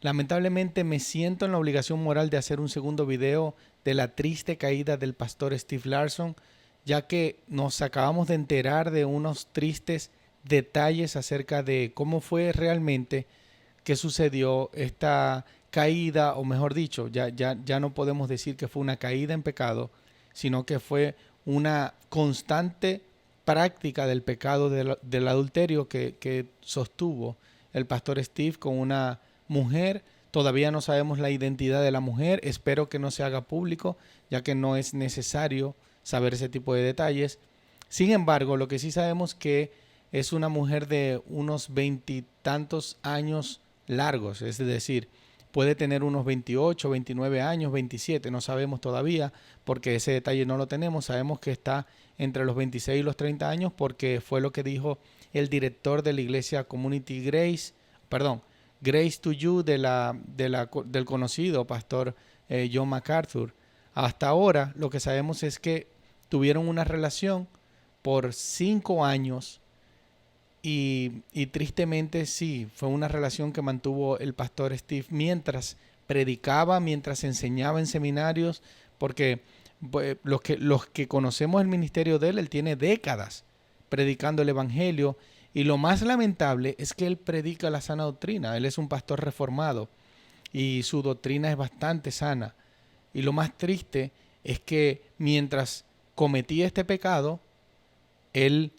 Lamentablemente me siento en la obligación moral de hacer un segundo video de la triste caída del pastor Steve Larson, ya que nos acabamos de enterar de unos tristes detalles acerca de cómo fue realmente que sucedió esta caída, o mejor dicho, ya no podemos decir que fue una caída en pecado, sino que fue una constante práctica del pecado del adulterio que sostuvo el pastor Steve con una mujer. Todavía no sabemos la identidad de la mujer, espero que no se haga público, ya que no es necesario saber ese tipo de detalles. Sin embargo, lo que sí sabemos que es una mujer de unos veintitantos años largos, es decir, puede tener unos 28, 29 años, 27, no sabemos todavía porque ese detalle no lo tenemos, sabemos que está entre los 26 y los 30 años porque fue lo que dijo el director de la iglesia Community Grace, perdón, Grace to You del conocido pastor John MacArthur. Hasta ahora lo que sabemos es que tuvieron una relación por 5 años y tristemente sí, fue una relación que mantuvo el pastor Steve mientras predicaba, mientras enseñaba en seminarios, porque los que conocemos el ministerio de él tiene décadas predicando el evangelio, y lo más lamentable es que él predica la sana doctrina. Él es un pastor reformado y su doctrina es bastante sana. Y lo más triste es que mientras cometía este pecado, él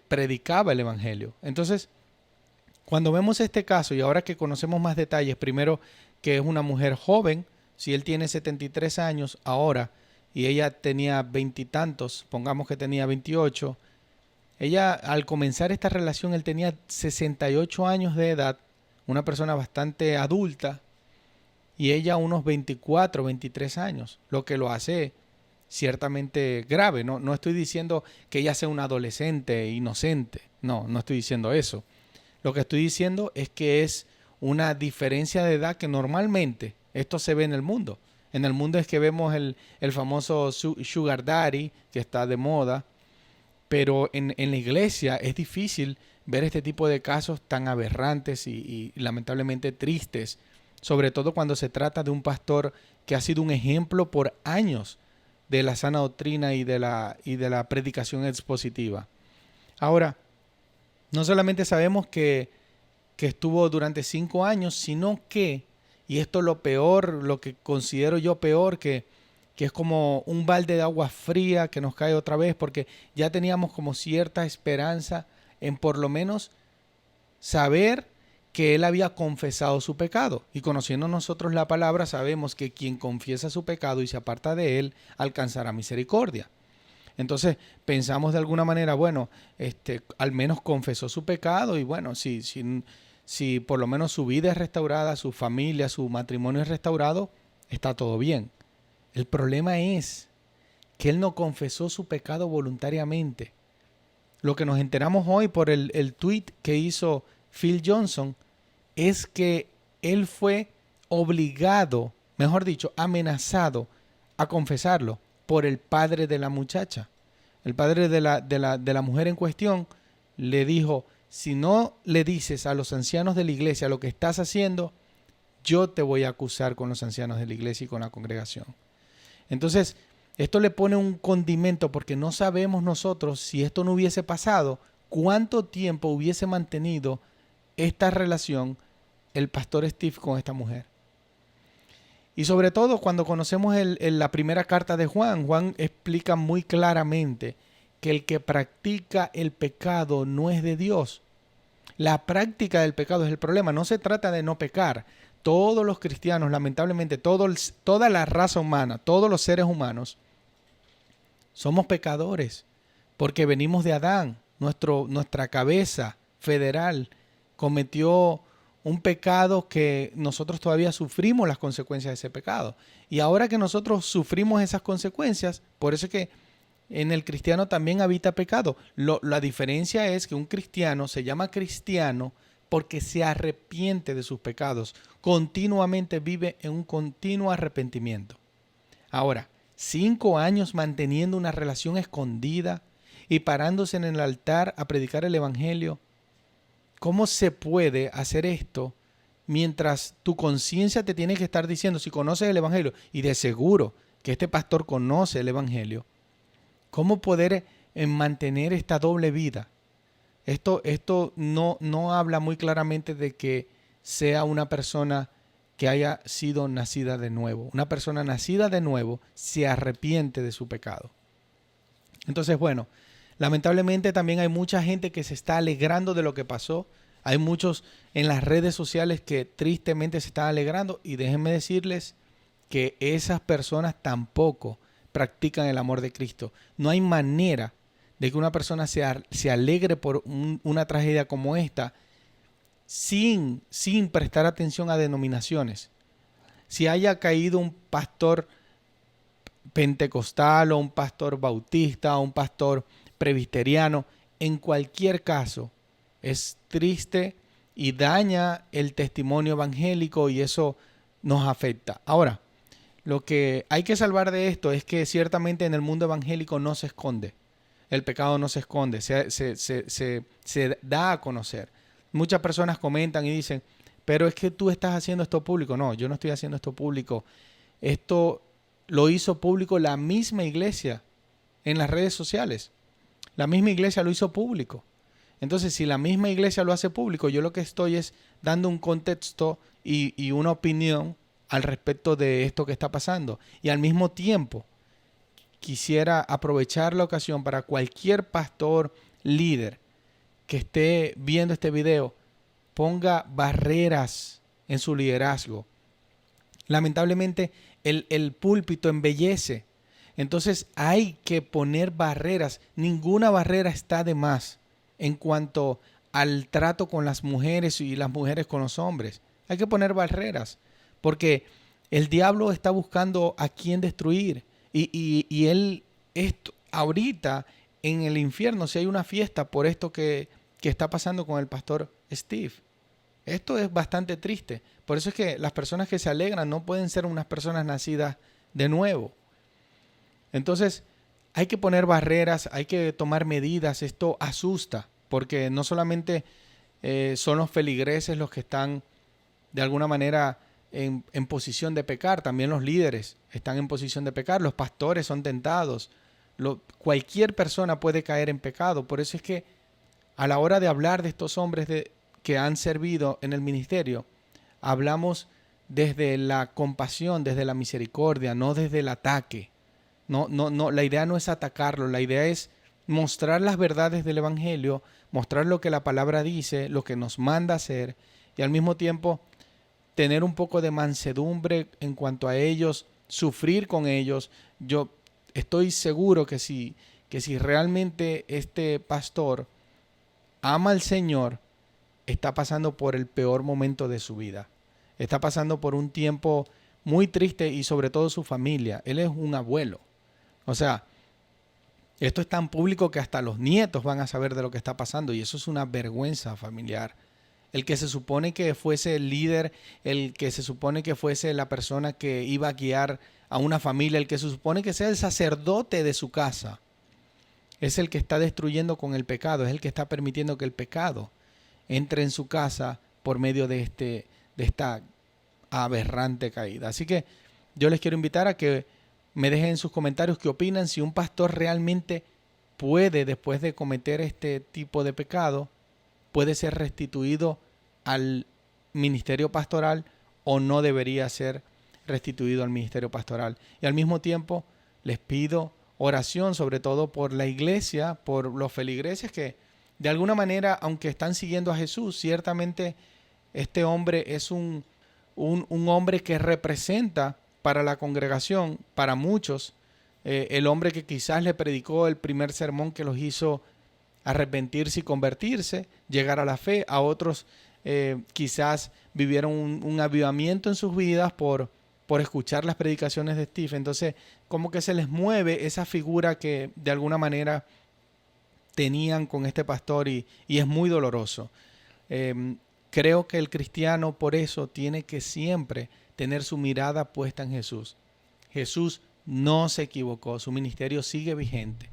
predicaba el evangelio. Entonces, cuando vemos este caso y ahora que conocemos más detalles, primero que es una mujer joven, si él tiene 73 años ahora y ella tenía veintitantos, pongamos que tenía 28, ella al comenzar esta relación él tenía 68 años de edad, una persona bastante adulta, y ella unos 24, 23 años, lo que lo hace ciertamente grave. No estoy diciendo que ella sea una adolescente inocente, no estoy diciendo eso. Lo que estoy diciendo es que es una diferencia de edad que normalmente esto se ve en el mundo. En el mundo es que vemos el famoso sugar daddy que está de moda, pero en la iglesia es difícil ver este tipo de casos tan aberrantes y lamentablemente tristes, sobre todo cuando se trata de un pastor que ha sido un ejemplo por años de la sana doctrina y de la predicación expositiva. Ahora, no solamente sabemos que estuvo durante 5 años, sino que, y esto es lo peor, lo que considero yo peor, que es como un balde de agua fría que nos cae otra vez, porque ya teníamos como cierta esperanza en por lo menos saber que él había confesado su pecado. Y conociendo nosotros la palabra, sabemos que quien confiesa su pecado y se aparta de él, alcanzará misericordia. Entonces pensamos de alguna manera, bueno, al menos confesó su pecado y bueno, si por lo menos su vida es restaurada, su familia, su matrimonio es restaurado, está todo bien. El problema es que él no confesó su pecado voluntariamente. Lo que nos enteramos hoy por el tweet que hizo Phil Johnson es que él fue obligado, mejor dicho, amenazado a confesarlo por el padre de la muchacha. El padre de la mujer en cuestión le dijo, si no le dices a los ancianos de la iglesia lo que estás haciendo, yo te voy a acusar con los ancianos de la iglesia y con la congregación. Entonces, esto le pone un condimento porque no sabemos nosotros si esto no hubiese pasado, cuánto tiempo hubiese mantenido esta relación el pastor Steve con esta mujer. Y sobre todo cuando conocemos la primera carta de Juan, Juan explica muy claramente que el que practica el pecado no es de Dios. La práctica del pecado es el problema. No se trata de no pecar. Todos los cristianos, lamentablemente, toda la raza humana, todos los seres humanos, somos pecadores porque venimos de Adán. Nuestra cabeza federal cometió un pecado que nosotros todavía sufrimos las consecuencias de ese pecado. Y ahora que nosotros sufrimos esas consecuencias, por eso es que en el cristiano también habita pecado. La diferencia es que un cristiano se llama cristiano porque se arrepiente de sus pecados. Continuamente vive en un continuo arrepentimiento. Ahora, 5 años manteniendo una relación escondida y parándose en el altar a predicar el evangelio. ¿Cómo se puede hacer esto mientras tu conciencia te tiene que estar diciendo, si conoces el Evangelio, y de seguro que este pastor conoce el Evangelio, ¿cómo poder mantener esta doble vida? Esto no habla muy claramente de que sea una persona que haya sido nacida de nuevo. Una persona nacida de nuevo se arrepiente de su pecado. Entonces, bueno, lamentablemente también hay mucha gente que se está alegrando de lo que pasó. Hay muchos en las redes sociales que tristemente se están alegrando, y déjenme decirles que esas personas tampoco practican el amor de Cristo. No hay manera de que una persona se alegre por una tragedia como esta sin prestar atención a denominaciones. Si haya caído un pastor pentecostal o un pastor bautista o un pastor presbiteriano, en cualquier caso es triste y daña el testimonio evangélico, y eso nos afecta. Ahora, lo que hay que salvar de esto es que ciertamente en el mundo evangélico no se esconde. El pecado no se esconde, se da a conocer. Muchas personas comentan y dicen, pero es que tú estás haciendo esto público. No, yo no estoy haciendo esto público. Esto lo hizo público la misma iglesia en las redes sociales. La misma iglesia lo hizo público. Entonces, si la misma iglesia lo hace público, yo lo que estoy es dando un contexto y una opinión al respecto de esto que está pasando. Y al mismo tiempo, quisiera aprovechar la ocasión para cualquier pastor líder que esté viendo este video, ponga barreras en su liderazgo. Lamentablemente, el púlpito embellece. Entonces hay que poner barreras. Ninguna barrera está de más en cuanto al trato con las mujeres y las mujeres con los hombres. Hay que poner barreras, porque el diablo está buscando a quién destruir. Y él, ahorita en el infierno, si hay una fiesta por esto que está pasando con el pastor Steve. Esto es bastante triste. Por eso es que las personas que se alegran no pueden ser unas personas nacidas de nuevo. Entonces, hay que poner barreras, hay que tomar medidas. Esto asusta, porque no solamente son los feligreses los que están de alguna manera en posición de pecar, también los líderes están en posición de pecar, los pastores son tentados, cualquier persona puede caer en pecado. Por eso es que a la hora de hablar de estos hombres que han servido en el ministerio, hablamos desde la compasión, desde la misericordia, no desde el ataque. No, la idea no es atacarlo, la idea es mostrar las verdades del Evangelio, mostrar lo que la palabra dice, lo que nos manda hacer, y al mismo tiempo tener un poco de mansedumbre en cuanto a ellos, sufrir con ellos. Yo estoy seguro que si realmente este pastor ama al Señor, está pasando por el peor momento de su vida. Está pasando por un tiempo muy triste, y sobre todo su familia. Él es un abuelo. O sea, esto es tan público que hasta los nietos van a saber de lo que está pasando, y eso es una vergüenza familiar. El que se supone que fuese el líder, el que se supone que fuese la persona que iba a guiar a una familia, el que se supone que sea el sacerdote de su casa, es el que está destruyendo con el pecado, es el que está permitiendo que el pecado entre en su casa por medio de esta aberrante caída. Así que yo les quiero invitar a que me dejen en sus comentarios qué opinan, si un pastor realmente puede, después de cometer este tipo de pecado, puede ser restituido al ministerio pastoral o no debería ser restituido al ministerio pastoral. Y al mismo tiempo les pido oración, sobre todo por la iglesia, por los feligreses que de alguna manera, aunque están siguiendo a Jesús, ciertamente este hombre es un hombre que representa para la congregación, para muchos, el hombre que quizás le predicó el primer sermón que los hizo arrepentirse y convertirse, llegar a la fe. A otros quizás vivieron un avivamiento en sus vidas por escuchar las predicaciones de Steve. Entonces, como que se les mueve esa figura que de alguna manera tenían con este pastor, y es muy doloroso. Creo que el cristiano por eso tiene que siempre tener su mirada puesta en Jesús. Jesús no se equivocó, su ministerio sigue vigente.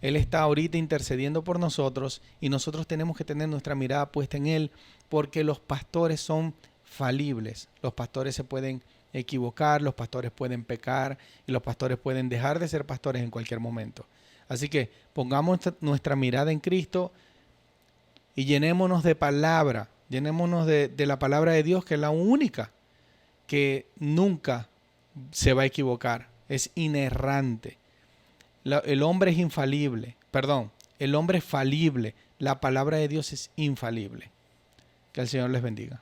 Él está ahorita intercediendo por nosotros, y nosotros tenemos que tener nuestra mirada puesta en Él, porque los pastores son falibles. Los pastores se pueden equivocar, los pastores pueden pecar y los pastores pueden dejar de ser pastores en cualquier momento. Así que pongamos nuestra mirada en Cristo y llenémonos de palabra, llenémonos de la palabra de Dios, que es la única que nunca se va a equivocar, es inerrante. El hombre es infalible, perdón, el hombre es falible, la palabra de Dios es infalible. Que el Señor les bendiga.